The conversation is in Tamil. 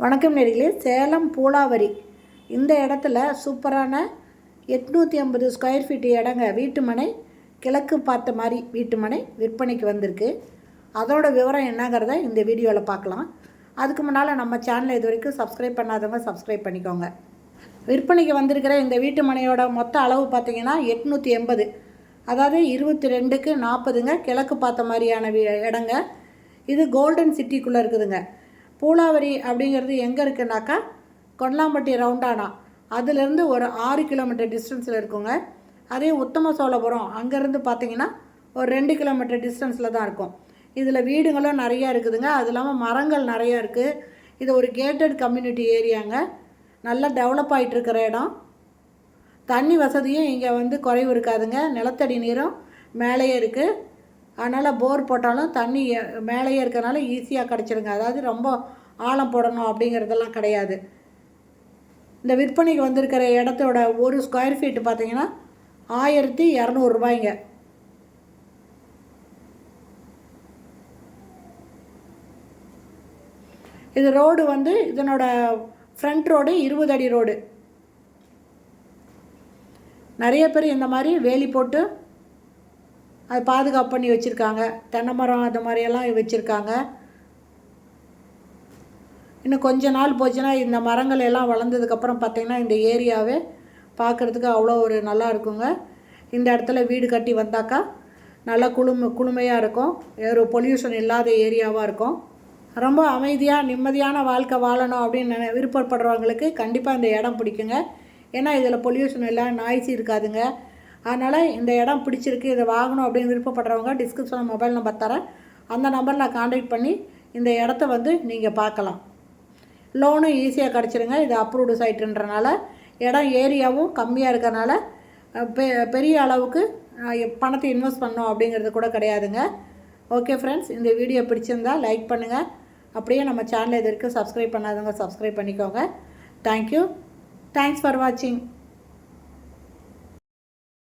வணக்கம் நேயர்களே, சேலம் பூலாவரி இந்த இடத்துல சூப்பரான 850 ஸ்கொயர் ஃபீட் இடங்க வீட்டுமனை, கிழக்கு பார்த்த மாதிரி வீட்டுமனை விற்பனைக்கு வந்திருக்கு. அதோட விவரம் என்னங்கிறத இந்த வீடியோவில் பார்க்கலாம். அதுக்கு முன்னால் நம்ம சேனலை இது வரைக்கும் சப்ஸ்கிரைப் பண்ணாதவங்க சப்ஸ்கிரைப் பண்ணிக்கோங்க. விற்பனைக்கு வந்திருக்கிற இந்த வீட்டு மனையோட மொத்த அளவு பார்த்திங்கன்னா 880, அதாவது 22க்கு 40ங்க. கிழக்கு பார்த்த மாதிரியான இடங்க. இது கோல்டன் சிட்டிக்குள்ளே இருக்குதுங்க. பூலாவரி அப்படிங்கிறது எங்கே இருக்குன்னாக்கா கொல்லாம்பட்டி ரவுண்டானா அதுலேருந்து ஒரு 6 கிலோமீட்டர் டிஸ்டன்ஸில் இருக்குங்க. அதே உத்தம சோழபுரம் அங்கேருந்து பார்த்திங்கன்னா ஒரு 2 கிலோமீட்டர் டிஸ்டன்ஸில் தான் இருக்கும். இதில் வீடுங்களும் நிறையா இருக்குதுங்க. அது இல்லாமல் மரங்கள் நிறையா இருக்குது. இது ஒரு கேட்டட் கம்யூனிட்டி ஏரியாங்க. நல்லா டெவலப் ஆகிட்டுருக்கிற இடம். தண்ணி வசதியும் இங்கே குறைவு இருக்காதுங்க. நிலத்தடி நீரும் மேலேயே இருக்குது. அதனால் போர் போட்டாலும் தண்ணி மேலேயே இருக்கிறனால ஈஸியாக கிடச்சிருங்க. அதாவது ரொம்ப ஆழம் போடணும் அப்படிங்கிறதெல்லாம் கிடையாது. இந்த விற்பனைக்கு வந்திருக்கிற இடத்தோட ஒரு ஸ்கொயர் ஃபீட்டு பார்த்திங்கன்னா 1200 ரூபாய்ங்க. இது ரோடு இதனோட ஃப்ரண்ட் ரோடு 20 அடி ரோடு. நிறைய பேர் இந்த மாதிரி வேலி போட்டு அது பாதுகாப்பு பண்ணி வச்சுருக்காங்க. தென்னை மரம் அது மாதிரியெல்லாம் வச்சுருக்காங்க. இன்னும் கொஞ்ச நாள் போச்சுன்னா இந்த மரங்கள் எல்லாம் வளர்ந்ததுக்கப்புறம் பார்த்திங்கன்னா இந்த ஏரியாவே பார்க்குறதுக்கு அவ்வளோ ஒரு நல்லா இருக்குங்க. இந்த இடத்துல வீடு கட்டி வந்தாக்கா நல்லா குளுமையாக இருக்கும். ஒரு பொல்யூஷன் இல்லாத ஏரியாவாக இருக்கும். ரொம்ப அமைதியாக நிம்மதியான வாழ்க்கை வாழணும் அப்படின்னு விருப்பப்படுறவங்களுக்கு கண்டிப்பாக இந்த இடம் பிடிக்குங்க. ஏன்னா இதில் பொல்யூஷன் இல்லை, நாய்ஸ் இருக்காதுங்க. அதனால் இந்த இடம் பிடிச்சிருக்கு, இதை வாங்கணும் அப்படின்னு விருப்பப்படுறவங்க டிஸ்கிரிப்ஷனில் மொபைல் நம்பர் தரேன். அந்த நம்பரில் கான்டாக்ட் பண்ணி இந்த இடத்த நீங்கள் பார்க்கலாம். லோனும் ஈஸியாக கிடச்சிருங்க. இது அப்ரூவ்டு சைட்டுன்றனால இடம் ஏரியாவும் கம்மியாக இருக்கிறனால பெரிய அளவுக்கு பணத்தை இன்வெஸ்ட் பண்ணோம் அப்படிங்கிறது கூட கிடையாதுங்க. ஓகே ஃப்ரெண்ட்ஸ், இந்த வீடியோ பிடிச்சிருந்தால் லைக் பண்ணுங்கள். அப்படியே நம்ம சேனலை இது வரைக்கும் சப்ஸ்கிரைப் பண்ணாதவங்க சப்ஸ்கிரைப் பண்ணிக்கோங்க. தேங்க்யூ. தேங்க்ஸ் ஃபார் வாட்சிங்.